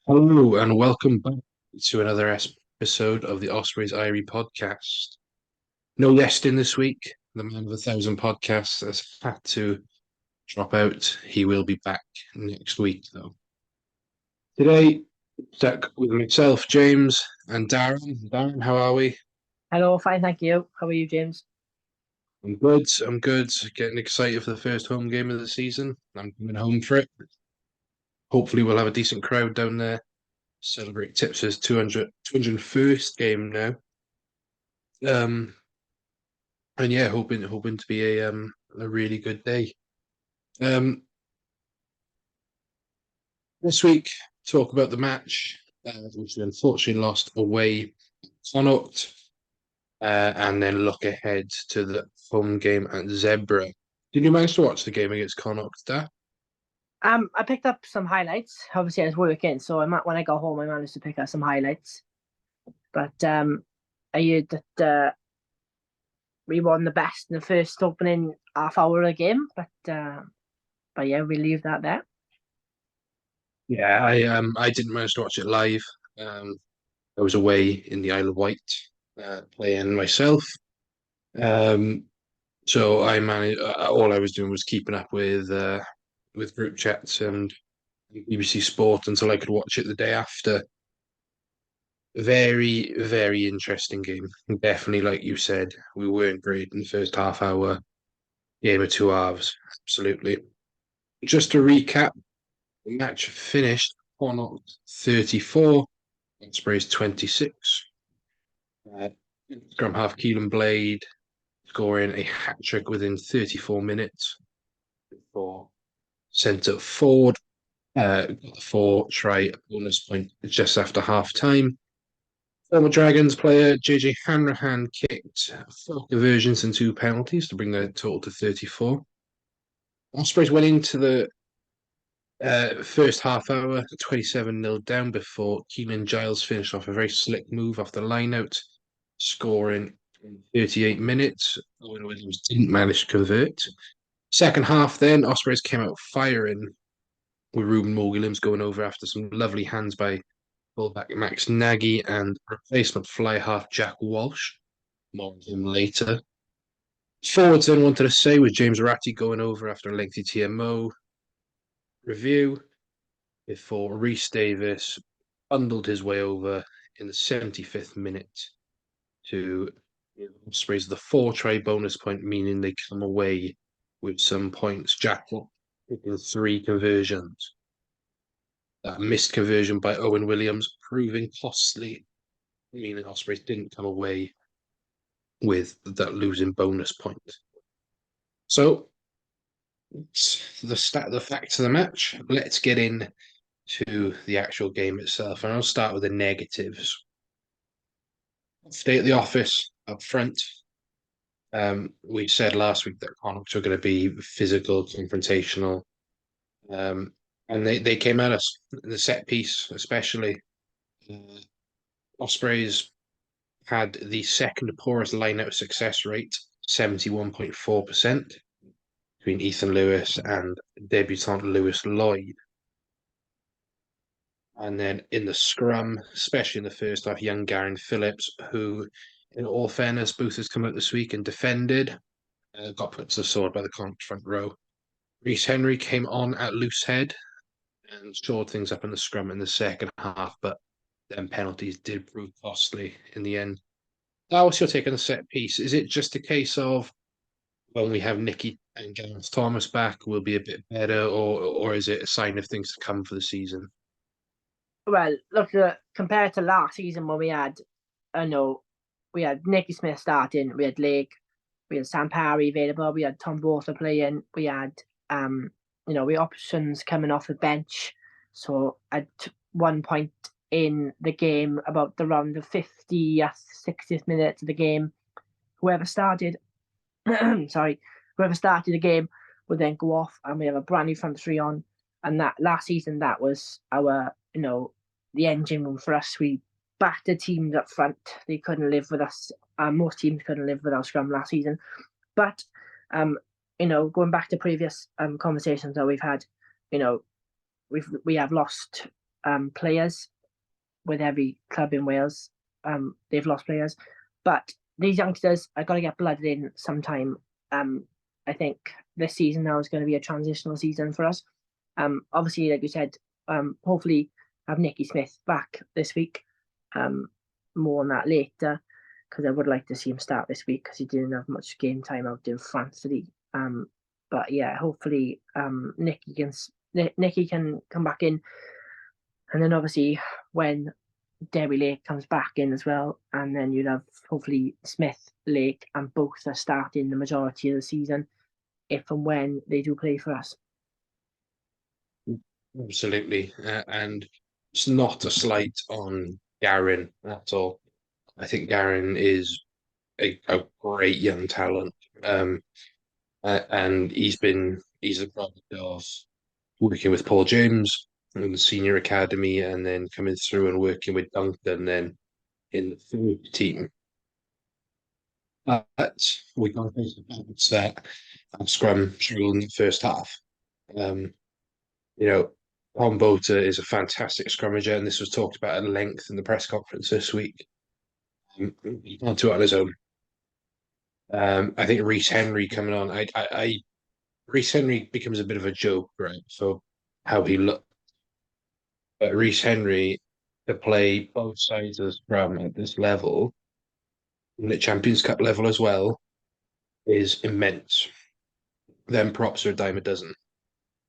Hello and welcome back to another episode of the Ospreys Eyrie Podcast. No guest in this week. The man of 1,000 podcasts has had to drop out. He will be back next week, though. Today, stuck with myself, James, and Darren. Darren, how are we? Hello, fine, thank you. How are you, James? I'm good. I'm good. Getting excited for the first home game of the season. I'm coming home for it. Hopefully, we'll have a decent crowd down there. Celebrate Tips's 201st game now. Um, and yeah, hoping to be a really good day. Um, this week talk about the match, which we unfortunately lost away at Connacht, and then look ahead to the home game at Zebra. Did you manage to watch the game against Connacht, there? I picked up some highlights. Obviously, I was working, so when I got home, I managed to pick up some highlights. But I heard that we won the best in the first opening half hour of the game. But yeah, we leave that there. Yeah, I didn't manage to watch it live. Um, I was away in the Isle of Wight, playing myself. Um, so I managed. All I was doing was keeping up with group chats and BBC Sport until I could watch it the day after. Very, very interesting game. Definitely, like you said, we weren't great in the first half hour, game of two halves. Absolutely. Just to recap, the match finished Connacht 34, Ospreys 26. Uh, Scrum half Keelan Blade scoring a hat trick within 34 minutes for centre forward. Got the four try bonus point just after half time. Former Dragons player JJ Hanrahan kicked four conversions and two penalties to bring the total to 34. Ospreys went into the first half hour 27-0 down before Keenan Giles finished off a very slick move off the line out, scoring in 38 minutes. Owen Williams didn't manage to convert. Second half, then, Ospreys came out firing with Ruben Morgan-Williams going over after some lovely hands by fullback Max Nagy and replacement fly half Jack Walsh. More on him later. Forwards then wanted to say with James Ratti going over after a lengthy TMO review before Reese Davis bundled his way over in the 75th minute to Ospreys the four try bonus point, meaning they come away with some points. Jack picking three conversions. That missed conversion by Owen Williams proving costly, meaning Ospreys didn't come away with that losing bonus point. So the facts of the match. Let's get in to the actual game itself, and I'll start with the negatives. Stay at the office up front. We said last week that Connacht are going to be physical, confrontational, um, and they came at us in the set piece, especially. Uh, Ospreys had the second poorest line-out success rate, 71.4%, between Ethan Lewis and debutant Lewis Lloyd. And then in the scrum, especially in the first half, young Garen Phillips, who, in all fairness, Booth has come out this week and defended, got put to the sword by the Connacht front row. Reece Henry came on at loose head and shored things up in the scrum in the second half, but then penalties did prove costly in the end. That was your take on the set piece. Is it just a case of when we have Nicky and Gareth Thomas back, we'll be a bit better, or is it a sign of things to come for the season? Well, look, compared to last season when I know, we had Nicky Smith starting, we had Lake, we had Sam Parry available, we had Tom Water playing, we had we had options coming off the bench. So at one point in the game, about around the 50th, 60th minute of the game, whoever started, sorry, whoever started the game would then go off, and we have a brand new front three on. And that last season, that was our, the engine room for us. We battered teams up front. They couldn't live with us. Most teams couldn't live with our scrum last season. But going back to previous conversations that we've had, we have lost players with every club in Wales. They've lost players, but these youngsters are going to get blooded in sometime. I think this season now is going to be a transitional season for us. Obviously, like you said, hopefully have Nicky Smith back this week. More on that later, because I would like to see him start this week because he didn't have much game time out in France, did he? But yeah, hopefully Nicky can come back in, and then obviously when Derry Lake comes back in as well, and then you'd have hopefully Smith, Lake, and both are starting the majority of the season, if and when they do play for us. Absolutely. And it's not a slight on Garen at all. I think Garen is a great young talent. And he's a product of working with Paul James in the senior academy and then coming through and working with Duncan then in the third team. But we can't face the fact that Scrum struggled in the first half. Um, you know, Tom Bota is a fantastic scrummager, and this was talked about at length in the press conference this week. He can't do it on his own. I think Reece Henry coming on. Reece Henry becomes a bit of a joke, right? So how he looked, but Reece Henry to play both sides of the scrum at this level, and the Champions Cup level as well, is immense. Then props are a dime a dozen.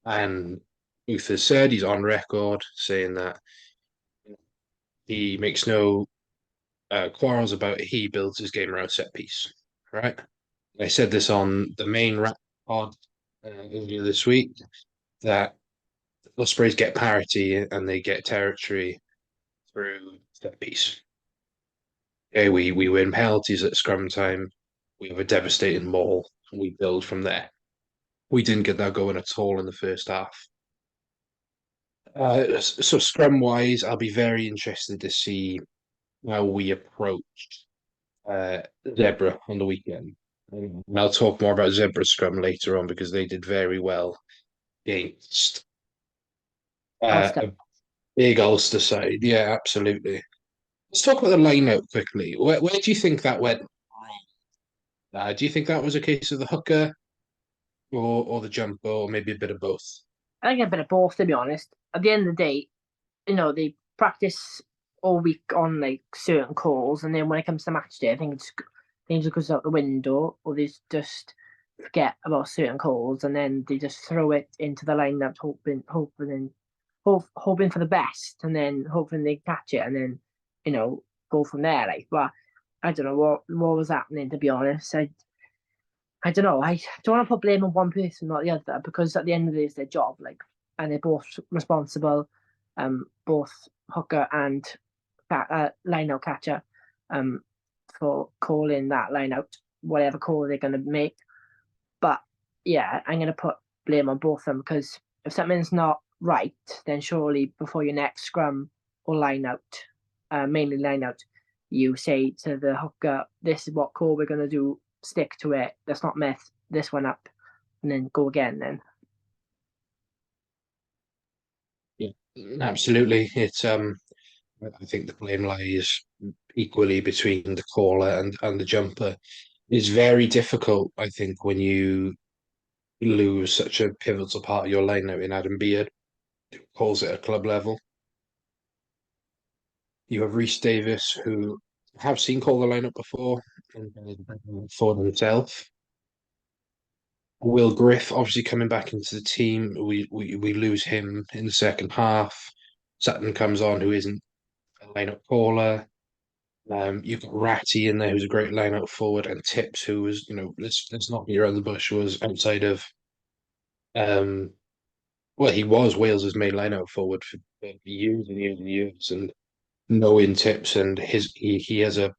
And Booth has said he's on record saying that he makes no quarrels about it. He builds his game around set piece, right? I said this on the main rap pod earlier this week that Ospreys get parity and they get territory through set piece. Okay, we win penalties at scrum time. We have a devastating maul. We build from there. We didn't get that going at all in the first half. So scrum wise, I'll be very interested to see how we approach Zebra on the weekend. And I'll talk more about Zebra scrum later on because they did very well against Ulster. a big Ulster side. Yeah, absolutely. Let's talk about the line-out quickly. Where do you think that went wrong? Do you think that was a case of the hooker or the jumper or maybe a bit of both? I think a bit of both, to be honest. At the end of the day, they practice all week on like certain calls, and then when it comes to match day, I think things goes out the window, or they just forget about certain calls, and then they just throw it into the lineup, hoping for the best, and then hoping they catch it, and then go from there. Like, but I don't know what was happening, to be honest. I don't know. I don't want to put blame on one person, not the other, because at the end of the day, it's their job. Like, and they're both responsible. Both hooker and line out catcher, for calling that line out, whatever call they're going to make. But yeah, I'm going to put blame on both of them, because if something's not right, then surely before your next scrum or line out, mainly line out, you say to the hooker, this is what call we're going to do, stick to it, let's not mess this one up, and then go again then. Yeah, absolutely. It's I think the blame lies equally between the caller and the jumper. It's very difficult, I think, when you lose such a pivotal part of your lineup in Adam Beard, who calls it at club level. You have Reece Davis, who have seen call the lineup before and for himself. Will Griff obviously coming back into the team. We lose him in the second half. Sutton comes on, who isn't a lineup caller. You've got Ratty in there, who's a great line-out forward, and Tips, who was, let's not beat around the bush, was outside of, well, he was Wales's main line-out forward for years and years and years, and knowing Tips and he has an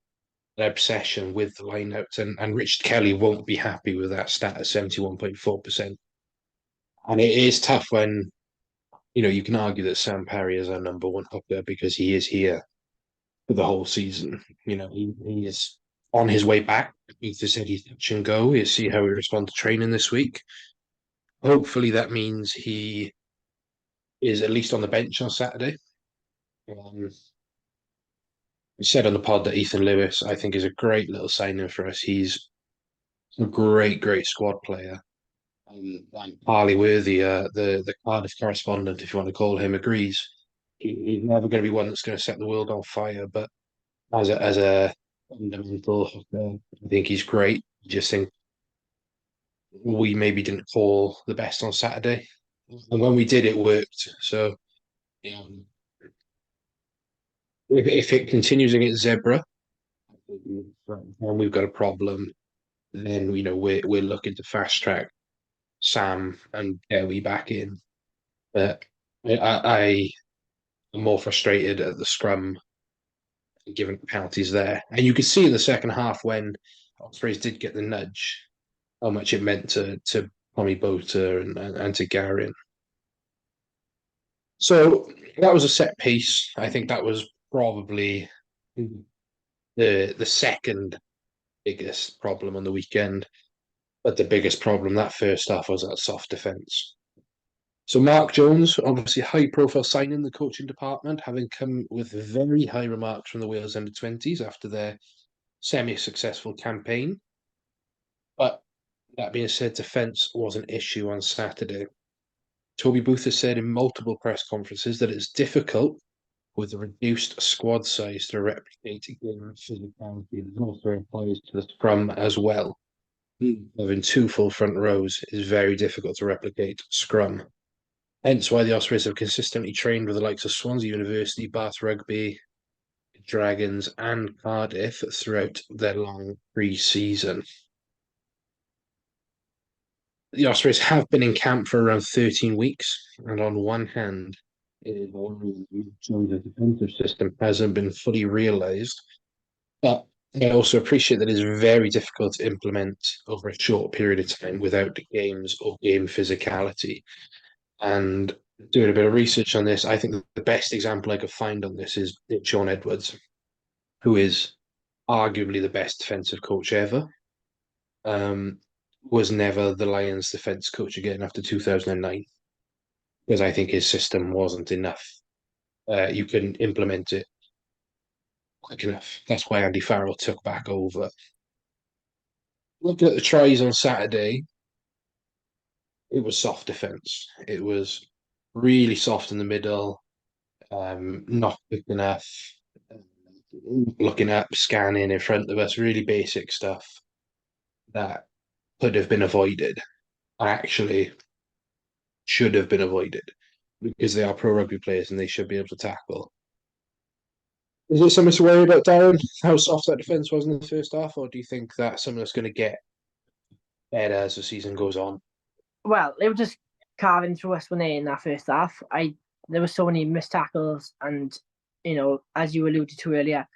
obsession with the line-outs, and Richard Kelly won't be happy with that stat at 71.4%. And it is tough when, you can argue that Sam Parry is our number one hooker because he is here for the whole season. He is on his way back. Luther said he's touch and go. We'll see how he responds to training this week. Hopefully that means he is at least on the bench on Saturday. Um, we said on the pod that Ethan Lewis, I think, is a great little signing for us. He's a great squad player. And Harley Worthy, the Cardiff correspondent, if you want to call him, agrees. He's never going to be one that's going to set the world on fire, but as a fundamental hooker, I think he's great. I just think we maybe didn't call the best on Saturday, and when we did, it worked. So, yeah, if it continues against Zebra, and we've got a problem, then we're looking to fast track Sam and Kelly back in. But I am more frustrated at the scrum given penalties there, and you could see in the second half when Ospreys did get the nudge how much it meant to Tommy Boter and to Garin. So that was a set piece. I think that was probably the second biggest problem on the weekend. But the biggest problem that first half was that soft defence. So Mark Jones, obviously high profile signing in the coaching department, having come with very high remarks from the Wales under-20s after their semi-successful campaign. But that being said, defence was an issue on Saturday. Toby Booth has said in multiple press conferences that it's difficult with a reduced squad size to replicate game physicality. That also applies to the scrum as well. Having two full front rows is very difficult to replicate scrum. Hence why the Ospreys have consistently trained with the likes of Swansea University, Bath Rugby, Dragons, and Cardiff throughout their long pre-season. The Ospreys have been in camp for around 13 weeks, and on one hand, it is worrying that the defensive system hasn't been fully realised. But I also appreciate that it's very difficult to implement over a short period of time without games or game physicality. And doing a bit of research on this, I think the best example I could find on this is John Edwards, who is arguably the best defensive coach ever. Was never the Lions defense coach again after 2009 because I think his system wasn't enough. You couldn't implement it quick enough. That's why Andy Farrell took back over. Looking at the tries on Saturday, it was soft defense. It was really soft in the middle, not quick enough, looking up, scanning in front of us, really basic stuff that could have been avoided. Actually, should have been avoided because they are pro rugby players and they should be able to tackle. Is it something to worry about, Darren? How soft that defence was in the first half, or do you think that's something that's going to get better as the season goes on? Well, they were just carving through us when they in that first half. There were so many missed tackles, and as you alluded to earlier,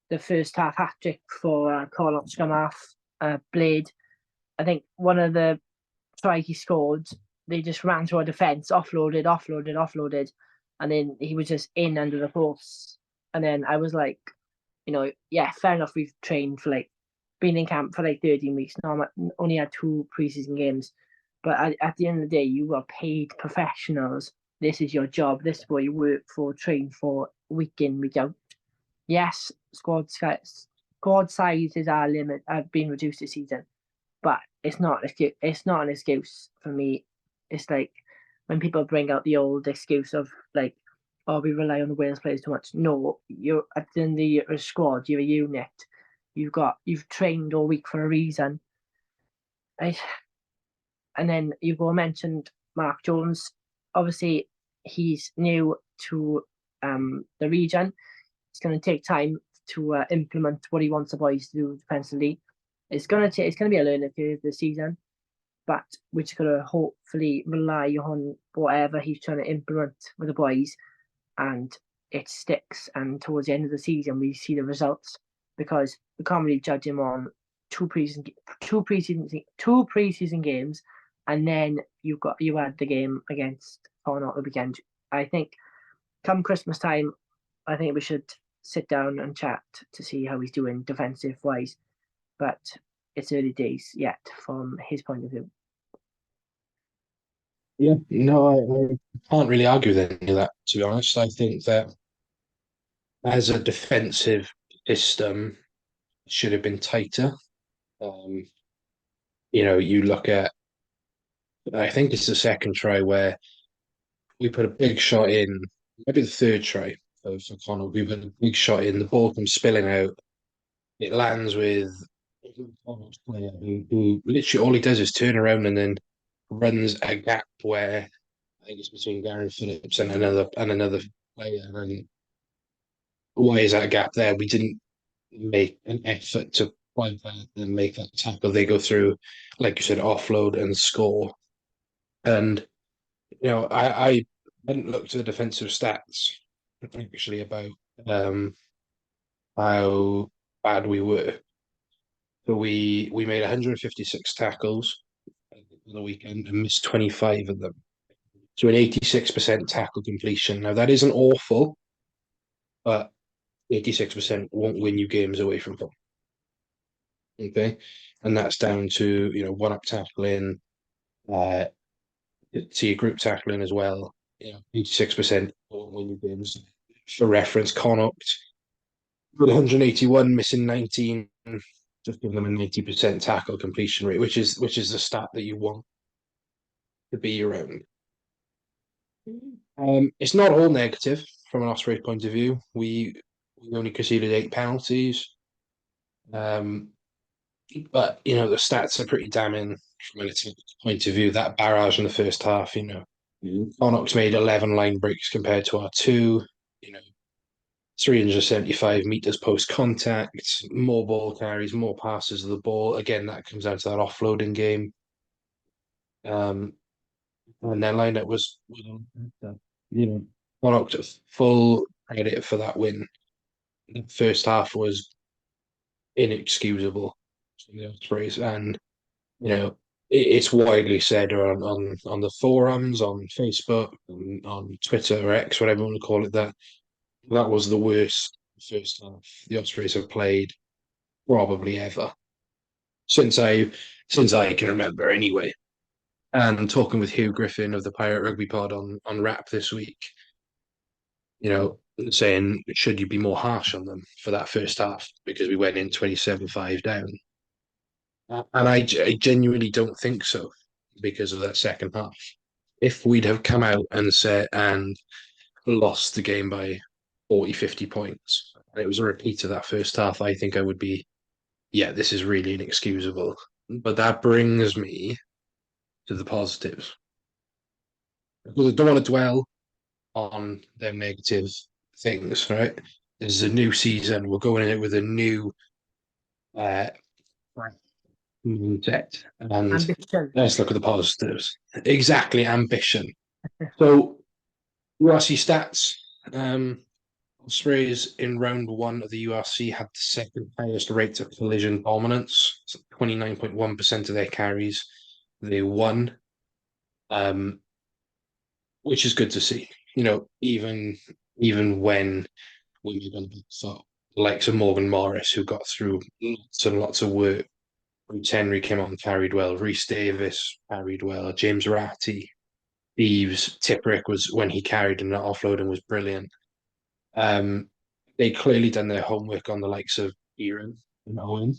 the first half hat trick for Connacht scrum half Blade. I think one of the try he scored, they just ran through our defence, offloaded, and then he was just in under the post. And then I was like, yeah, fair enough. We've trained for been in camp for 13 weeks now. Only had 2 preseason games, but at the end of the day, you are paid professionals. This is your job. This is what you work for, train for, week in, week out. Yes, squad sizes are limit have been reduced this season, but it's not an excuse for me. It's like when people bring out the old excuse of oh, we rely on the Wales players too much. No, you're at the end of your squad. You're a unit. You've trained all week for a reason. And then you've all mentioned Mark Jones. Obviously, he's new to the region. It's going to take time to implement what he wants the boys to do defensively. It's going to be a learning curve this season, but we're just going to hopefully rely on whatever he's trying to implement with the boys, and it sticks. And towards the end of the season, we see the results, because we can't really judge him on two preseason games, and then you had the game against Connacht the weekend. I think come Christmas time, I think we should sit down and chat to see how he's doing defensive wise. But it's early days yet from his point of view. Yeah, no, I can't really argue with any of that, to be honest. I think that as a defensive system, should have been tighter. Um, you look at, I think it's the second try where we put a big shot in, maybe the third try for Connacht. We put a big shot in, the ball comes spilling out. It lands with a Connacht player who literally all he does is turn around and then runs a gap where I think it's between Gary Phillips and another player. And why is that gap there? We didn't make an effort to plug that and make that tackle. They go through, like you said, offload and score. And I hadn't looked at the defensive stats actually about um, how bad we were. So we made 156 tackles on the weekend and missed 25 of them. So an 86% tackle completion. Now that isn't awful, but 86% won't win you games away from home. Okay. And that's down to, one up tackling, uh, to your group tackling as well. 86% won't win you games. For reference, Connacht with 181, missing 19, just giving them a 90% tackle completion rate, which is the stat that you want to be around. It's not all negative from an Ospreys point of view. We only conceded 8 penalties. Um, but the stats are pretty damning from an attack point of view. That barrage in the first half, Connacht made 11 line breaks compared to our two. You know, 375 meters post contact, more ball carries, more passes of the ball. Again, that comes down to that offloading game. Um, and their lineup was you know, Connacht full credit for that win. The first half was inexcusable from the Ospreys, and it's widely said on the forums, on Facebook, on Twitter or X, whatever you want to call it, that was the worst first half the Ospreys have played probably ever since I can remember anyway. And talking with Hugh Griffin of the Pirate Rugby Pod on Rap this week, saying should you be more harsh on them for that first half because we went in 27-5 down. And I genuinely don't think so because of that second half. If we'd have come out and lost the game by 40, 50 points, and it was a repeat of that first half, I think I would be, yeah, this is really inexcusable. But that brings me to the positives. Because I don't want to dwell on them negative things, right? This is a new season. We're going in it with a new uh, mindset. And Ambition. let's look at the positives. Exactly, ambition. So, URC stats. Ospreys in round one of the URC had the second highest rate of collision dominance. So 29.1% of their carries they won, um, which is good to see. Even when we made on the so the likes of Morgan Morris, who got through lots and lots of work. Bruce Henry came on and carried well. Reese Davis carried well. James Ratty, Eves, Tipperick was when he carried and that offloading was brilliant. Um, they clearly done their homework on the likes of Kieran and Owen.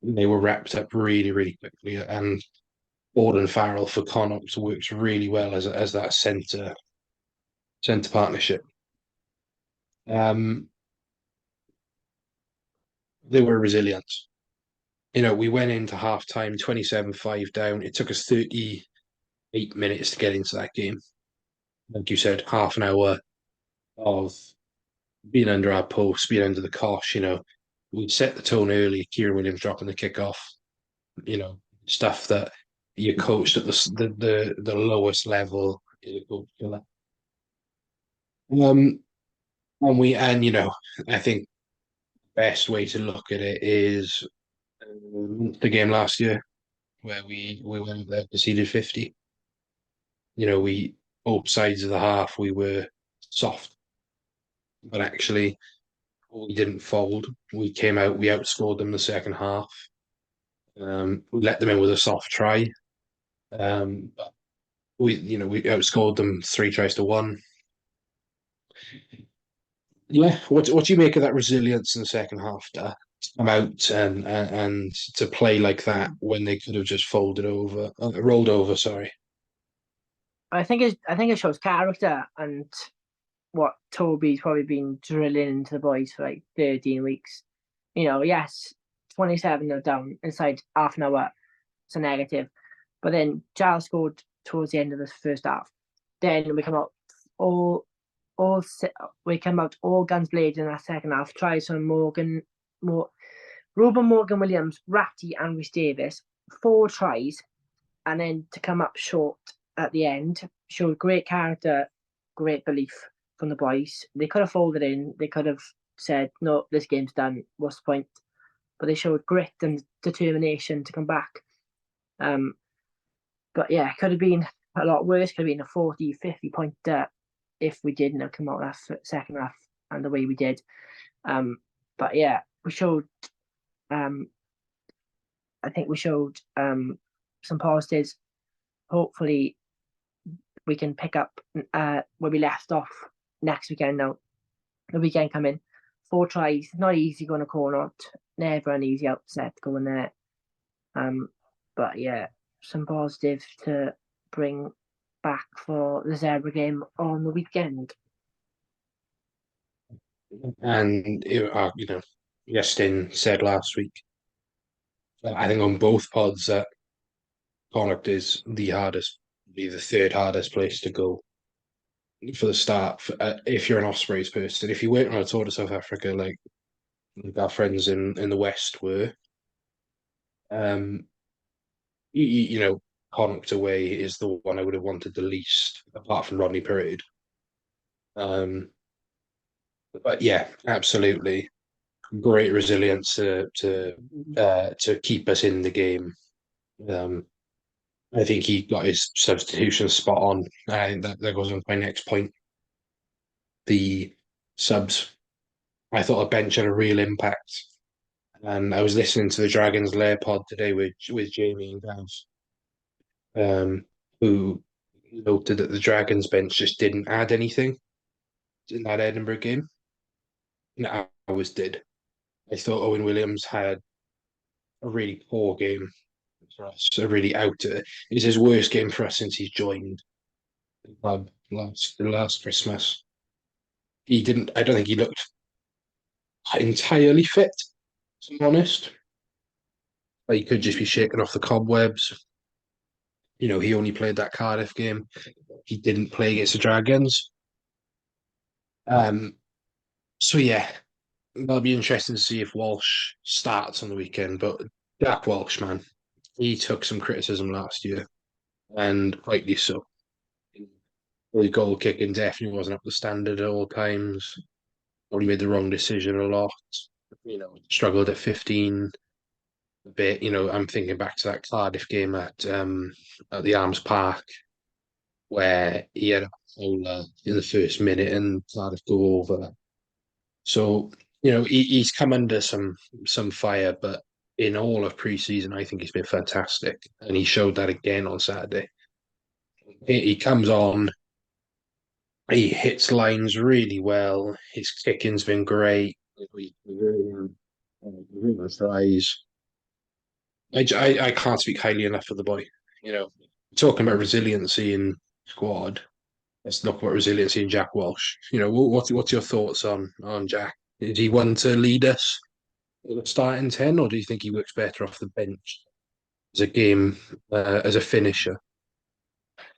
They were wrapped up really, really quickly. And Gordon Farrell for Connacht works really well as that centre partnership. Um, they were resilient. We went into half time 27-5 down. It took us 38 minutes to get into that game. Like you said, half an hour of being under our post, being under the cosh. We set the tone early. Kieran Williams dropping the kickoff. Stuff that you coached at the lowest level is a coach killer. Um, I think best way to look at it is the game last year where we went there conceded 50. We both sides of the half we were soft, but actually we didn't fold. We came out, we outscored them the second half. We let them in with a soft try. But we outscored them 3 tries to 1. Yeah, what do you make of that resilience in the second half to come out and to play like that when they could have just folded over, rolled over? Sorry. I think it shows character and what Toby's probably been drilling into the boys for like 13 weeks. Yes, 27 nil down inside half an hour. It's a negative. But then Giles scored towards the end of the first half. Then we come out all all we come out all guns blazing in that second half. Tries from Ruben Morgan Williams, Ratty, and Rhys Davis. 4 tries, and then to come up short at the end showed great character, great belief from the boys. They could have folded in. They could have said, "No, this game's done. What's the point?" But they showed grit and determination to come back. Um, but yeah, it could have been a lot worse. Could have been a 40, 50 point if we didn't have come out that second half and the way we did. But yeah, we showed. Um, I think we showed some positives. Hopefully, we can pick up where we left off next weekend. Now, the weekend coming, 4 tries, not easy going to Connacht. Never an easy upset going there. But yeah, some positives to bring back for the Zebra game on the weekend. And Justin said last week, I think on both pods that Connacht is the hardest, be the third hardest place to go for the start. If you're an Ospreys person, if you went on a tour to South Africa, like our friends in the West were, um, Connacht away is the one I would have wanted the least, apart from Rodney Parade. Um, but yeah, absolutely great resilience to keep us in the game. Um, I think he got his substitution spot on. I think that goes on to my next point. The subs, I thought the bench had a real impact. And I was listening to the Dragons Lair pod today with Jamie and Gav, who noted that the Dragons bench just didn't add anything in that Edinburgh game. And ours did. I thought Owen Williams had a really poor game for us, a really out. It's his worst game for us since he's joined the club last Christmas. He didn't. I don't think he looked entirely fit. To be honest, like he could just be shaking off the cobwebs. He only played that Cardiff game. He didn't play against the Dragons. Um, so yeah, that'll be interesting to see if Walsh starts on the weekend. But Jack Walsh, man, he took some criticism last year, and rightly so. The goal kicking definitely wasn't up to standard at all times. Probably made the wrong decision a lot. Struggled at 15 a bit. I'm thinking back to that Cardiff game at the Arms Park where he had a bowler in the first minute and Cardiff go over. So, he's come under some fire, but in all of pre-season, I think he's been fantastic. And he showed that again on Saturday. He comes on, he hits lines really well. His kicking's been great. He tries. I can't speak highly enough of the boy. Talking about resiliency in squad. Let's look about resiliency in Jack Walsh. What's your thoughts on Jack? Is he one to lead us at the starting 10, or do you think he works better off the bench as a game as a finisher?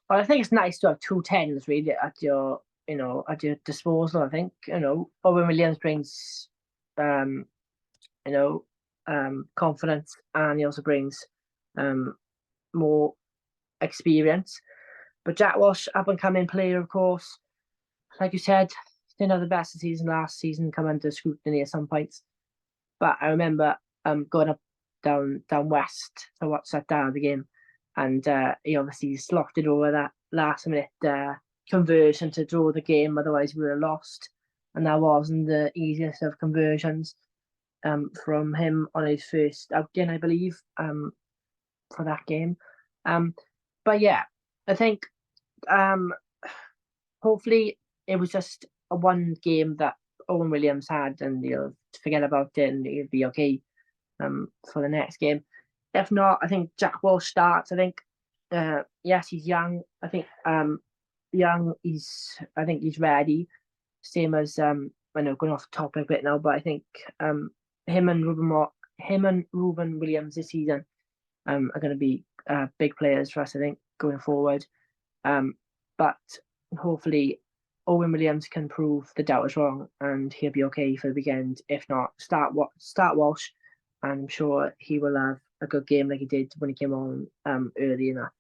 Well, I think it's nice to have 2 10s really at your disposal. I think Owen Williams brings um, confidence, and he also brings more experience. But Jack Walsh, up and coming player, of course, like you said, didn't have the best season last season, come under scrutiny at some points. But I remember going up down west to watch that Derby game, and he obviously slotted over that last minute conversion to draw the game. Otherwise, we were lost, and that wasn't the easiest of conversions from him on his first outing, I believe, for that game. But yeah, I think hopefully it was just a one game that Owen Williams had, and he'll forget about it and he'll be okay for the next game. If not, I think Jack Walsh starts. I think yes, he's young. I think I think he's ready. Same as I know going off the topic a bit now, but I think him and Ruben Williams this season are going to be big players for us. I think going forward. But hopefully Owen Williams can prove the doubters wrong and he'll be okay for the weekend. If not, start Walsh, and I'm sure he will have a good game like he did when he came on early in that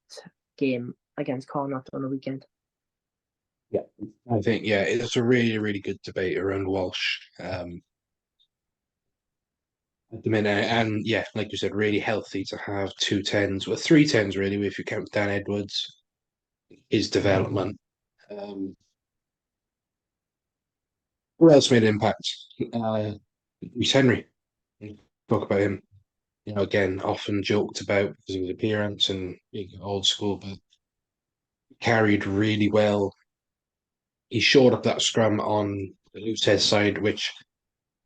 game against Connacht on the weekend. Yeah, I think it's a really, really good debate around Walsh at the minute, and yeah, like you said, really healthy to have 2 10s, well, 3 10s really, if you count Dan Edwards, his development. Who else made an impact? Reece Henry. Talk about him. Again, often joked about because of his appearance and being old school, but carried really well. He shored up that scrum on the loose head side, which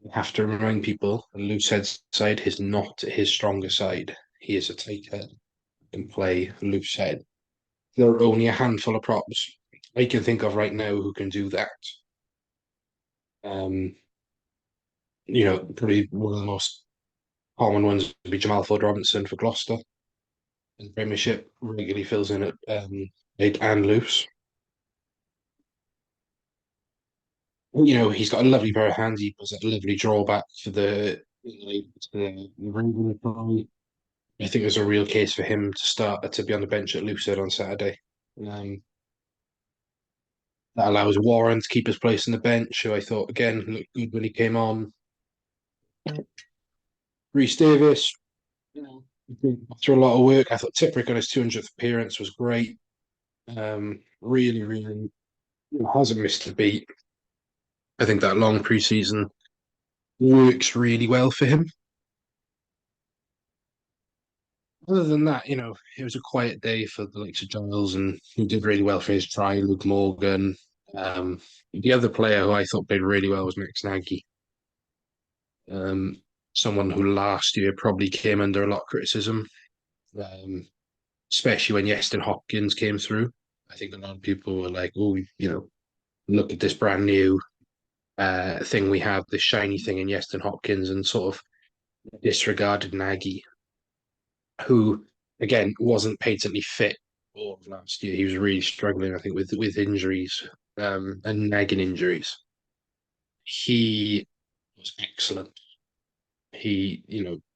you have to remind people, the loose head side is not his stronger side. He is a tight head, can play loose head. There are only a handful of props I can think of right now who can do that. Probably one of the most common ones would be Jamal Ford Robinson for Gloucester. In the Premiership, regularly fills in at big and loose. He's got a lovely pair of hands. He does that lovely drawback for the Ravens try. I think there's a real case for him to be on the bench at Lucid on Saturday. That allows Warren to keep his place in the bench, who I thought again looked good when he came on. Rhys Davis, after a lot of work, I thought Tipuric on his 200th appearance was great. Really, really hasn't missed a beat. I think that long preseason works really well for him. Other than that, it was a quiet day for the likes of Giles, and he did really well for his try, Luke Morgan. The other player who I thought played really well was Max Nagy. Someone who last year probably came under a lot of criticism, especially when Yeston Hopkins came through. I think a lot of people were like, oh, look at this brand new thing we have, this shiny thing in Yeston Hopkins, and sort of disregarded Nagy, who again wasn't patently fit all of last year. He was really struggling, I think, with injuries and nagging injuries. He was excellent. He,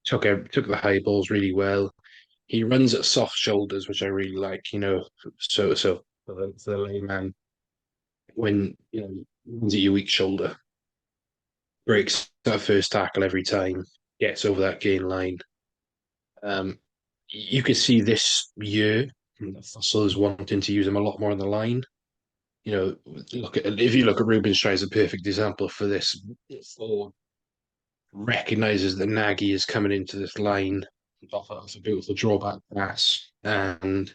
took the high balls really well. He runs at soft shoulders, which I really like. So for the layman, when runs at your weak shoulder, breaks that first tackle every time, gets over that gain line. You could see this year Fussell is wanting to use him a lot more on the line. If you look at Ruben Stry as a perfect example for this. Ford recognizes that Nagy is coming into this line off a beautiful drawback pass, and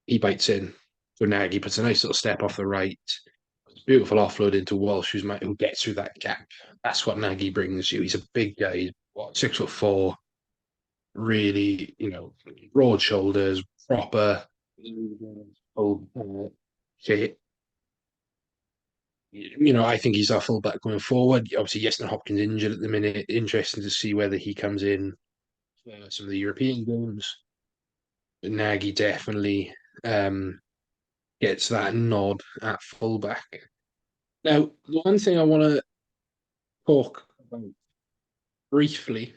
he bites in. So Nagy puts a nice little step off the right. Beautiful offload into Walsh, who gets through that gap. That's what Nagy brings you. He's a big guy. He's 6'4", really, broad shoulders, proper shape. I think he's our fullback going forward. Obviously, Yeston Hopkins injured at the minute. Interesting to see whether he comes in for some of the European games. But Nagy definitely gets that nod at fullback. Now, the one thing I want to talk about briefly,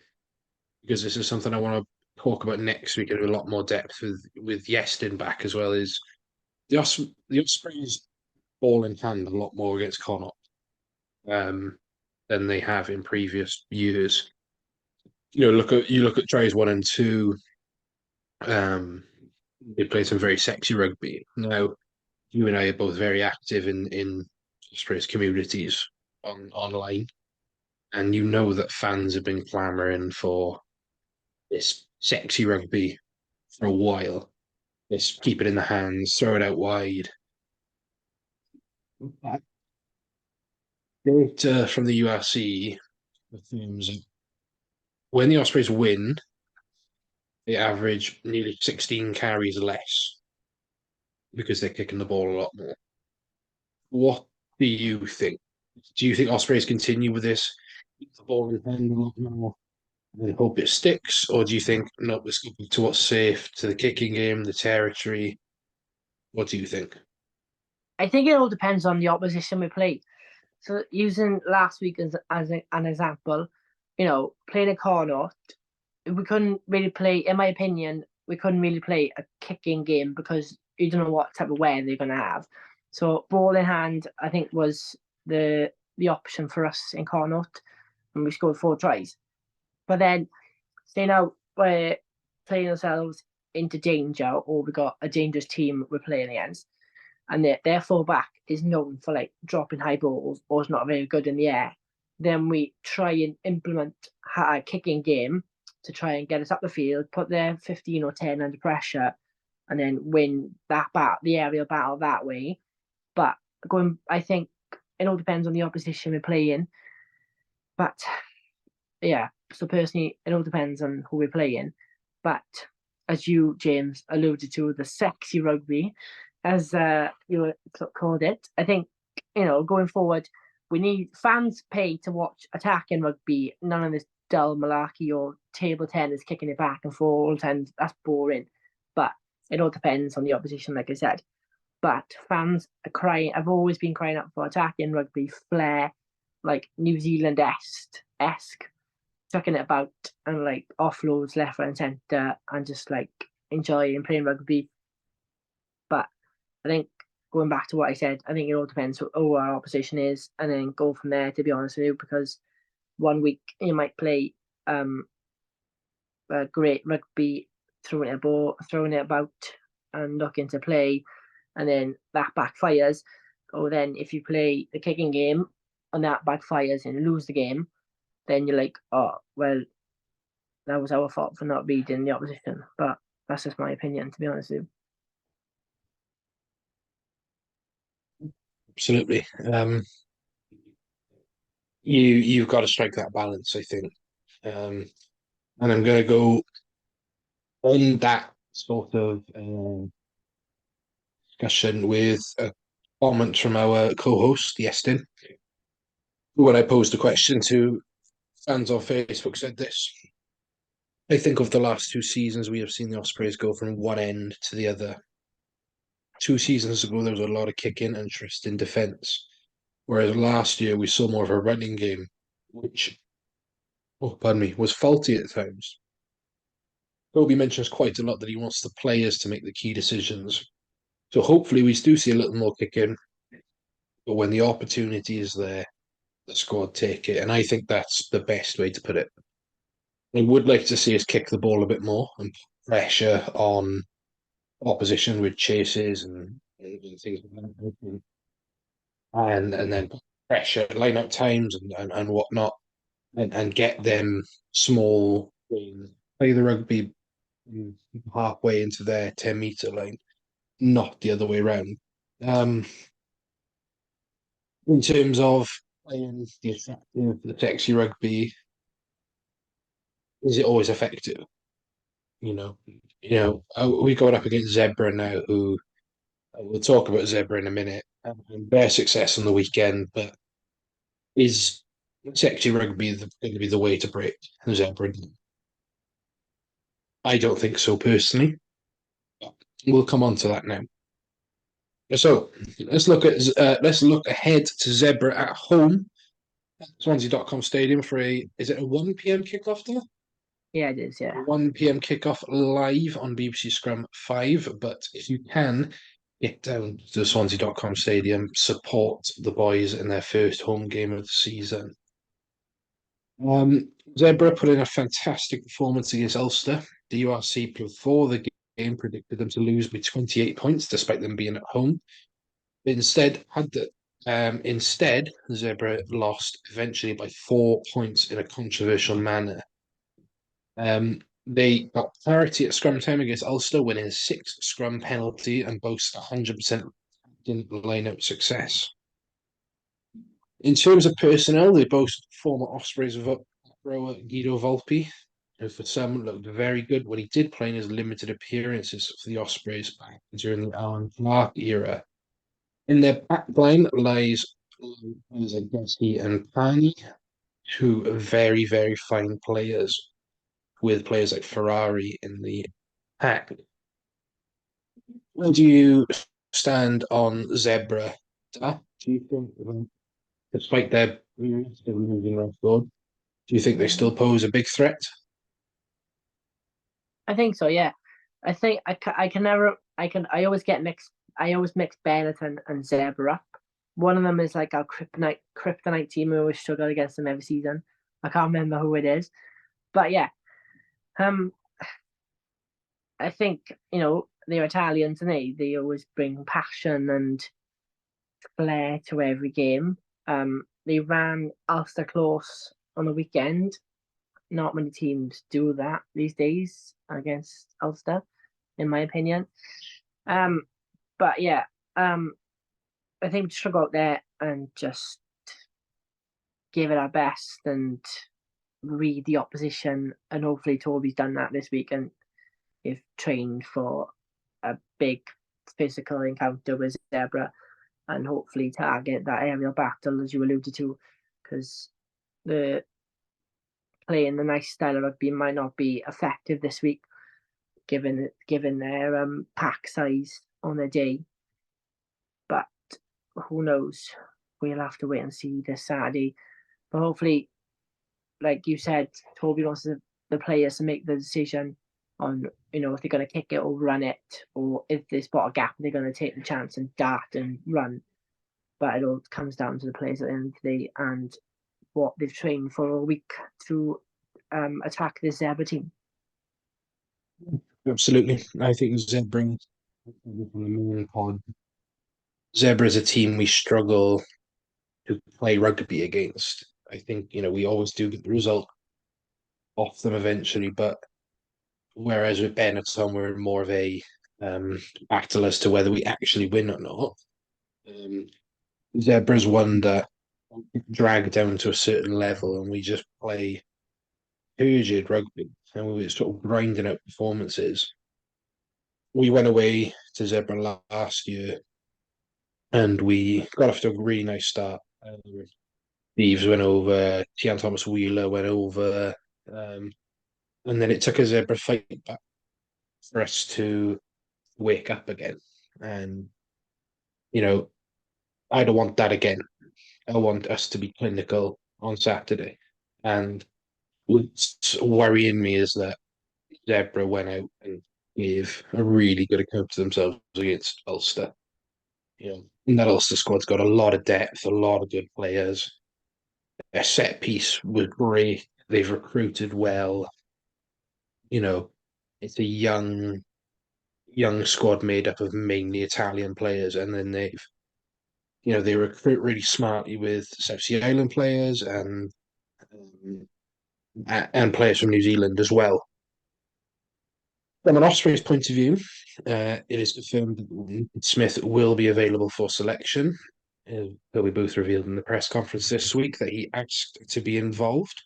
because this is something I want to talk about next week in a lot more depth with Yeston back as well, is the Ospreys ball in hand a lot more against Connacht than they have in previous years. Look at tries 1 and 2. They play some very sexy rugby. Now, you and I are both very active in Ospreys communities online, and that fans have been clamoring for this sexy rugby for a while. This keep it in the hands, throw it out wide. data from the URC confirms that when the Ospreys win, they average nearly 16 carries less because they're kicking the ball a lot more. What do you think? Do you think Ospreys continue with this, keep the ball in hand a lot more, and hope it sticks, or do you think no, let's go to what's safe, to the kicking game, the territory? What do you think? I think it all depends on the opposition we play. So using last week as an example, playing a Connacht, we couldn't really play. In my opinion, we couldn't really play a kicking game because you don't know what type of weather they're going to have. So ball in hand, I think, was the option for us in Connacht, and we scored 4 tries. But then, say now we're playing ourselves into danger, or we got a dangerous team we're playing against, and their fullback is known for like dropping high balls or is not very good in the air, then we try and implement a kicking game to try and get us up the field, put their 15 or 10 under pressure, and then win that battle, the aerial battle that way. But I think it all depends on the opposition we're playing. But yeah, so personally, it all depends on who we're playing. But as you, James, alluded to, the sexy rugby, as you called it, I think, going forward, we need fans pay to watch attacking rugby, none of this dull malarkey or table tennis kicking it back and forth, and that's boring. But it all depends on the opposition, like I said. But fans are crying. I've always been crying out for attacking rugby, flair, like New Zealand esque, chucking it about and like offloads left, right, and centre, and just like enjoying playing rugby. But I think going back to what I said, I think it all depends who our opposition is, and then go from there. To be honest with you, because one week you might play great rugby, throwing it about, and looking to play, and then that backfires. Or then if you play the kicking game and that backfires and you lose the game, then you're like, oh well, that was our fault for not reading the opposition. But that's just my opinion, to be honest with you. Absolutely. You've got to strike that balance, I think. And I'm going to go on that sort of discussion with a comment from our co-host, Yestin, who, when I posed a question to fans on Facebook, said this. I think of the last 2 seasons, we have seen the Ospreys go from one end to the other. 2 seasons ago, there was a lot of kicking and trust in defence, whereas last year we saw more of a running game, which, oh, pardon me, was faulty at times. Toby mentions quite a lot that he wants the players to make the key decisions. So hopefully we do see a little more kicking, but when the opportunity is there, the squad take it. And I think that's the best way to put it. I would like to see us kick the ball a bit more and put pressure on opposition with chases and things like that. And then put pressure, line out times and whatnot, and get them small, play the rugby halfway into their 10-meter line, not the other way around. In terms of playing the effective, the sexy rugby, is it always effective? We got up against Zebra now, who we'll talk about Zebra in a minute, and their success on the weekend. But is sexy rugby going to be the way to break Zebra? I don't think so personally. But we'll come on to that now. So let's look ahead to Zebra at home at Swansea.com Stadium for is it a 1 p.m. kickoff there? Yeah, it is. Yeah. 1 p.m. kickoff live on BBC Scrum 5. But if you can, get down to the Swansea.com Stadium, support the boys in their first home game of the season. Zebra put in a fantastic performance against Ulster. The URC before the game predicted them to lose by 28 points, despite them being at home. Instead, Zebra lost eventually by 4 points in a controversial manner. They got parity at scrum time against Ulster, winning a 6 scrum penalty and boast 100% line-out success. In terms of personnel, they boast former Ospreys rower Guido Volpi, who for some looked very good when he did play in his limited appearances for the Ospreys back during the Alan Clark era. In their back line lies Zagesi and Pani, two very, very fine players, with players like Ferrari in the pack. Where do you stand on Zebra? Do you think, despite their massive losing record, do you think they still pose a big threat? I think so. Yeah, I think I can never. I always get mixed. I always mix Bennett and Zebra up. One of them is like our kryptonite team. We always struggle against them every season. I can't remember who it is, but yeah. Um, I think they're Italians and they always bring passion and flair to every game. They ran Ulster close on the weekend. Not many teams do that these days against Ulster, in my opinion. But yeah, I think we should go out there and just give it our best and read the opposition. And hopefully, Toby's done that this week and they've trained for a big physical encounter with Zebra and hopefully target that aerial battle as you alluded to, because the playing the nice style of rugby might not be effective this week, given their pack size on the day. But who knows? We'll have to wait and see this Saturday. But hopefully, like you said, Toby wants the players to make the decision on if they're going to kick it or run it, or if they spot a gap, they're going to take the chance and dart and run. But it all comes down to the players at the end of the day and what they've trained for a week to attack this Zebra team. Absolutely. I think Zebra on the main pod. Zebra is a team we struggle to play rugby against. I think, we always do get the result off them eventually, but whereas with Benetton, we're more of a battle as to whether we actually win or not. Zebra's one that drag down to a certain level and we just play turgid rugby and we were sort of grinding out performances. We went away to Zebra last year and we got off to a really nice start. Thieves went over, Tian Thomas Wheeler went over, and then it took a Zebra fight back for us to wake up again. And, I don't want that again. I want us to be clinical on Saturday. And what's worrying me is that Zebra went out and gave a really good account to themselves against Ulster. And that Ulster squad's got a lot of depth, a lot of good players. Their set piece was great. They've recruited well. It's a young squad made up of mainly Italian players, and then they recruit really smartly with South Sea Island players um, and players from New Zealand as well. From an Ospreys point of view, it is confirmed that Smith will be available for selection. They'll be both revealed in the press conference this week that he asked to be involved.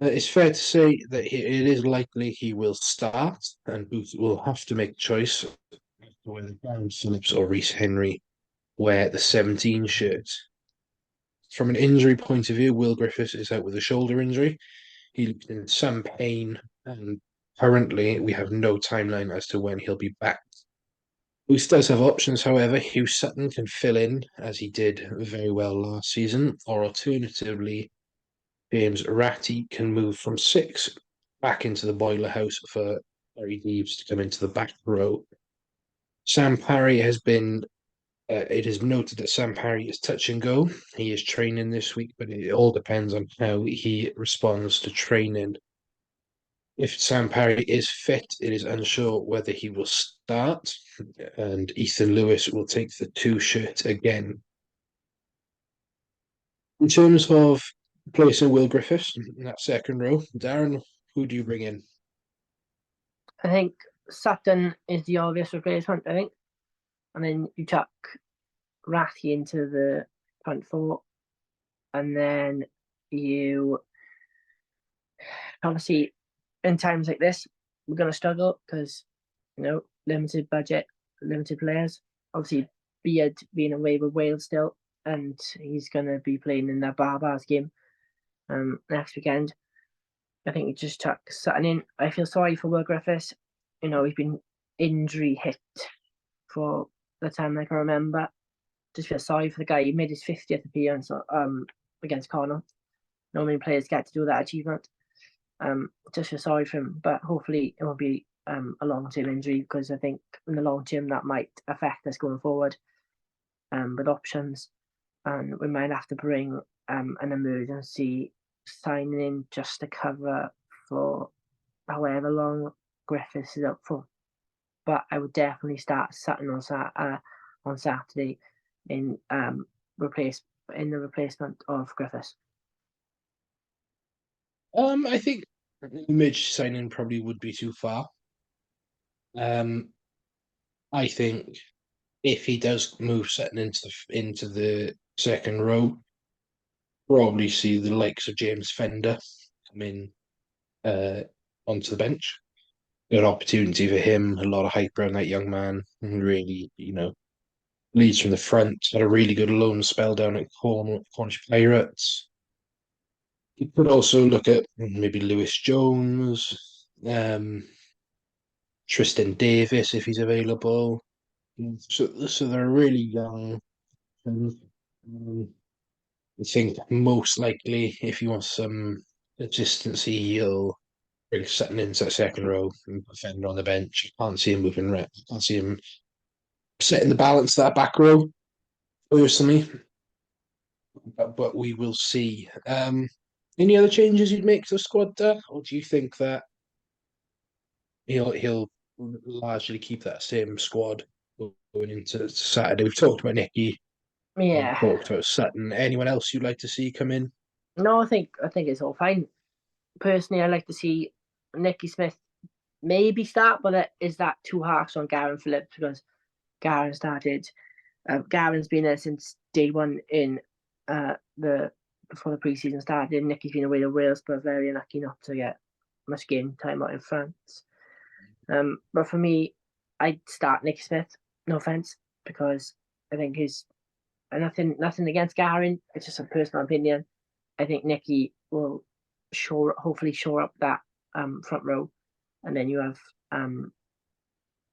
It's fair to say that it is likely he will start, and Booth will have to make a choice as to whether Darren Phillips or Reese Henry wear the 17 shirt. From an injury point of view, Will Griffiths is out with a shoulder injury. He looks in some pain, and currently we have no timeline as to when he'll be back. Booth does have options, however. Hugh Sutton can fill in, as he did very well last season, or alternatively, James Ratty can move from 6 back into the boiler house for Barry Deeves to come into the back row. Sam Parry has been. It is noted that Sam Parry is touch and go. He is training this week, but it all depends on how he responds to training. If Sam Parry is fit, it is unsure whether he will start, and Ethan Lewis will take the 2 shirt again. In terms of placing Will Griffiths in that second row, Darren, who do you bring in? I think Sutton is the obvious replacement, and then you chuck Ratty into the front 4. and then you obviously in times like this we're gonna struggle because limited budget, limited players. Obviously, Beard being away with Wales still, and he's gonna be playing in that Barbars game next weekend. I think he just chuck Sutton in. I feel sorry for Will Griffiths. He's been injury hit for the time I can remember. Just feel sorry for the guy. He made his 50th appearance against Connacht. Not many players get to do that achievement. Just feel sorry for him, but hopefully it won't be a long-term injury, because I think in the long term that might affect us going forward with options, and we might have to bring an emergency signing in just to cover for however long Griffiths is up for. But I would definitely start Sutton on Saturday in the replacement of Griffiths. I think Midge signing probably would be too far. I think if he does move Sutton into the second row, probably see the likes of James Fender come in onto the bench. Good opportunity for him. A lot of hype around that young man. Really, leads from the front. Had a really good loan spell down at Cornish Pirates. You could also look at maybe Lewis Jones, Tristan Davis if he's available. So they're really young. I think most likely, if he wants some consistency, he'll bring Sutton into that second row and put Fender on the bench. I can't see him moving right. I can't see him setting the balance that back row, personally. But we will see. Any other changes you'd make to the squad there? Or do you think that he'll largely keep that same squad going into Saturday? We've talked about Nicky, we've Yeah. talked about Sutton. Anyone else you'd like to see come in? No, I think it's all fine. Personally, I like to see Nicky Smith maybe start, but is that too harsh on Garen Phillips, because Garen started. Garen's been there since day one in the before the preseason started. Nicky's been away to Wales, but very unlucky not to get much game time out in France. But for me, I'd start Nicky Smith. No offense, because I think he's nothing against Garen. It's just a personal opinion. I think Nicky will hopefully shore up that front row, and then you have him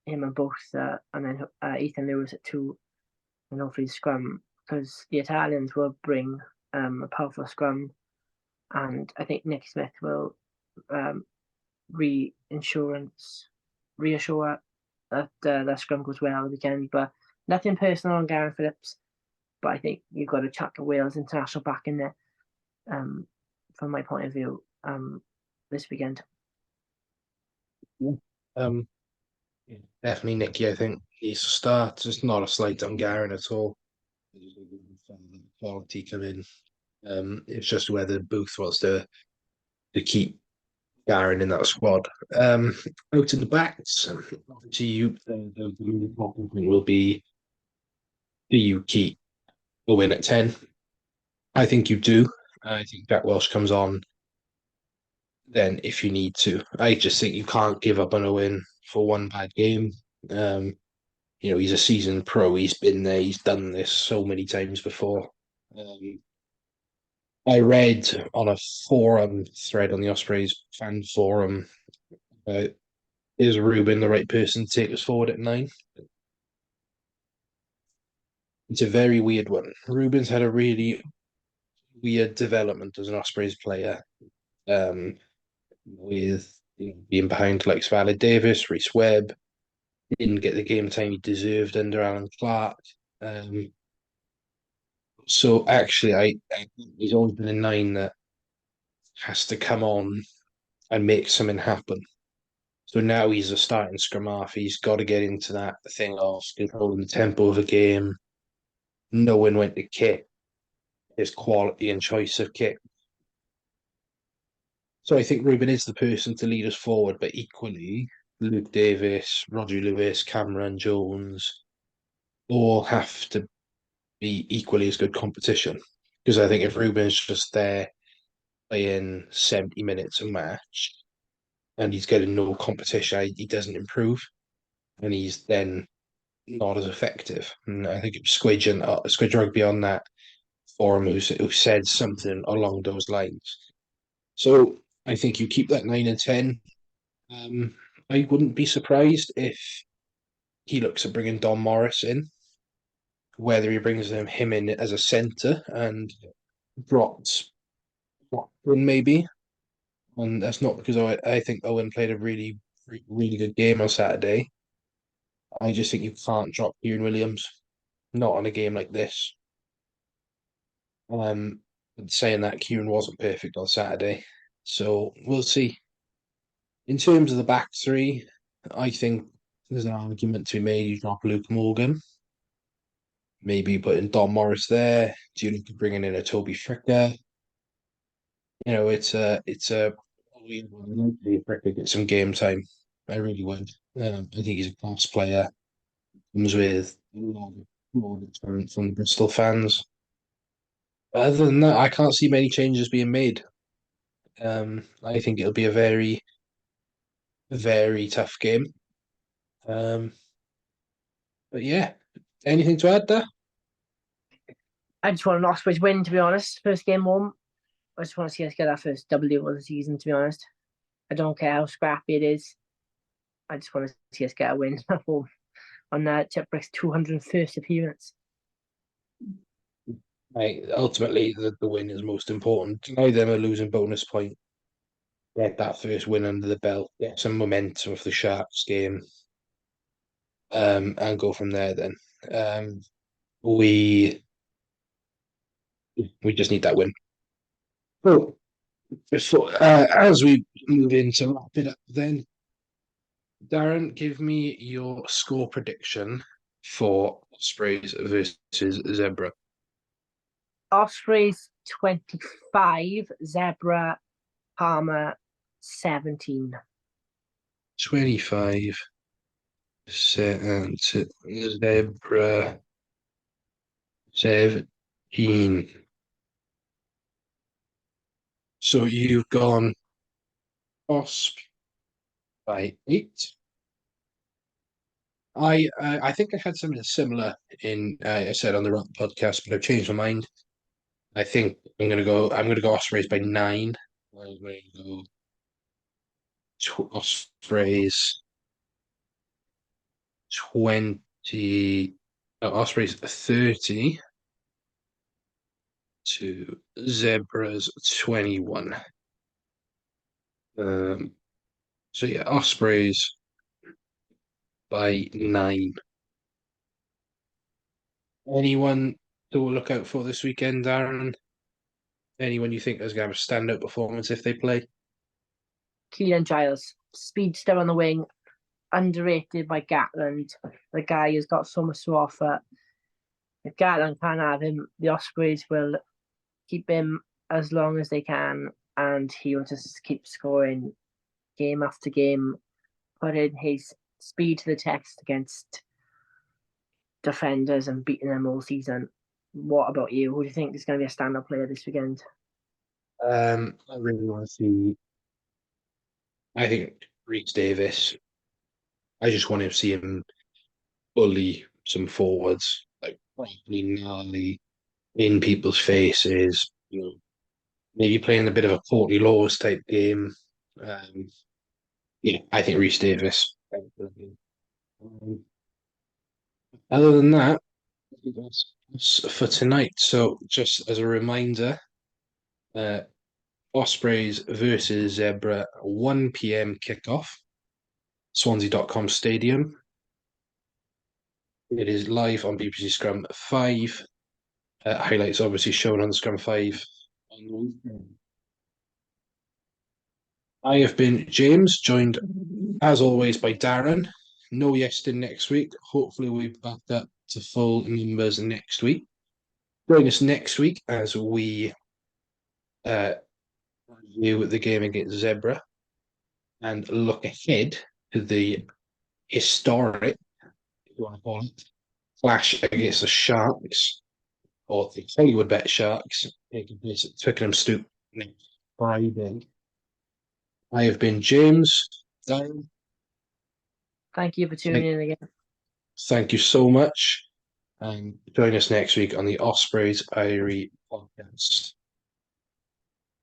and both, and then Ethan Lewis at 2, and hopefully scrum, because the Italians will bring a powerful scrum, and I think Nick Smith will reassure that that scrum goes well the weekend. But nothing personal on Garen Phillips, but I think you've got to chuck a Wales international back in there, from my point of view, this weekend. Yeah. Um, Definitely Nicky, I think he's a start. It's not a slight on Garen at all. Quality come in. It's just whether Booth wants to keep Garen in that squad. Out in the backs, obviously the important thing will be, do you keep Owen at 10? I think you do. I think Jack Welsh comes on then if you need to. I just think you can't give up on Owen for one bad game. He's a seasoned pro. He's been there. He's done this so many times before. I read on a forum thread on the Ospreys fan forum, is Ruben the right person to take us forward at 9? It's a very weird one. Ruben's had a really weird development as an Ospreys player, with being behind like Valid Davis, Reece Webb. Didn't get the game time he deserved under Alan Clark. So actually, he's always been a 9 that has to come on and make something happen. So now he's a starting scrum half. He's got to get into that thing of controlling the tempo of a game, knowing when to kick, his quality and choice of kick. So I think Ruben is the person to lead us forward, but equally, Luke Davis, Roger Lewis, Cameron Jones all have to be equally as good competition. Because I think if Ruben's just there playing 70 minutes a match and he's getting no competition, he doesn't improve and he's then not as effective. And I think it was Squidge Rugby on that forum who said something along those lines. So I think you keep that 9 and 10. Um, I wouldn't be surprised if he looks at bringing Don Morris in, whether he brings him in as a centre and drops Watson maybe. And that's not because I think Owen played a really good game on Saturday. I just think you can't drop Kieran Williams, not on a game like this. But saying that, Kieran wasn't perfect on Saturday, so we'll see. In terms of the back three, I think there's an argument to be made. You drop Luke Morgan, maybe putting Don Morris there. Do you need to bring in a Toby Fricker? It's a weird one. I'd like to see Fricker get some game time. I really would. I think he's a class player. Comes with a lot of experience from the Bristol fans. Other than that, I can't see many changes being made. I think it'll be a very, very tough game. Um, but yeah, anything to add there? I just want an Ospreys win, to be honest. First game home. I just want to see us get our first W of the season, to be honest. I don't care how scrappy it is. I just want to see us get a win at home on Tipbrick's 201st appearance. Ultimately, the win is most important. Deny them a losing bonus point. Get that first win under the belt. Get some momentum of the Sharks game. And go from there. Then we we just need that win. So, as we move into wrap it up, then Darren, give me your score prediction for Ospreys versus Zebra. Ospreys 25, Zebra Palmer 17. 25 to Zebra 17. So you've gone Osp by 8. I think I had something similar in I said on the Rock podcast, but I've changed my mind. I think I'm gonna go Ospreys by 9. I'm going to go Ospreys 20. Ospreys 30 to Zebras 21. So yeah, Ospreys by 9. Anyone to look out for this weekend, Darren? Anyone you think is going to have a standout performance if they play? Keelan Giles, speedster on the wing, underrated by Gatland. The guy has got so much to offer. If Gatland can't have him, the Ospreys will keep him as long as they can, and he will just keep scoring game after game, putting his speed to the test against defenders and beating them all season. What about you? Who do you think is going to be a stand-up player this weekend? I really want to see. I think Reece Davis. I just want to see him bully some forwards, like properly gnarly in people's faces. Maybe playing a bit of a Courtney Laws type game. Um, yeah, I think Reece Davis. Other than that, I think that's for tonight. So, just as a reminder, uh, Ospreys versus Zebra, 1 p.m. kickoff, Swansea.com Stadium. It is live on BBC Scrum 5. Highlights obviously shown on Scrum 5 on the weekend. I have been James, joined as always by Darren. No Yeston next week. Hopefully, we'll be back up to full numbers next week. Join us next week as we review the game against Zebra and look ahead to the historic, if you want to call it, clash against the Sharks or the Hollywood Bet Sharks, taking place at Twickenham Stoop next Friday. I have been James. Darren, Thank you for tuning thank, in again. thank you so much. And join us next week on the Ospreys Eyrie podcast.